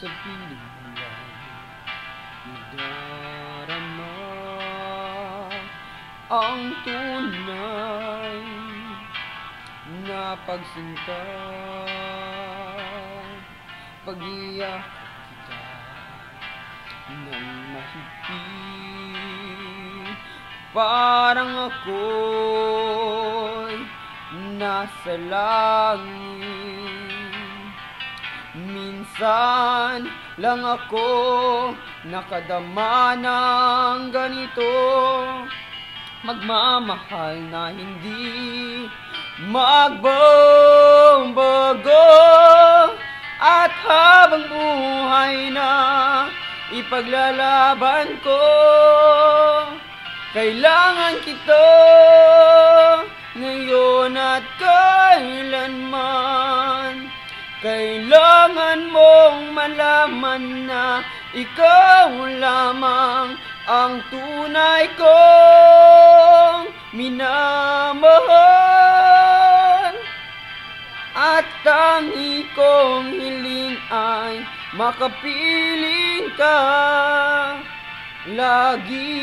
sa piling buwan, nadarama ang tunay na pagsinta. Pag-iyak kita ng mahigpit, parang ako'y nasa langit. Minsan lang ako nakadama ng ganito, magmamahal na hindi magbabago. At habang buhay na ipaglalaban ko, kailangan kita ngayon at kailanman. Kailangan mong malaman na ikaw lamang ang tunay kong minamahal. At tangi kong hiling ay makapiling ka lagi.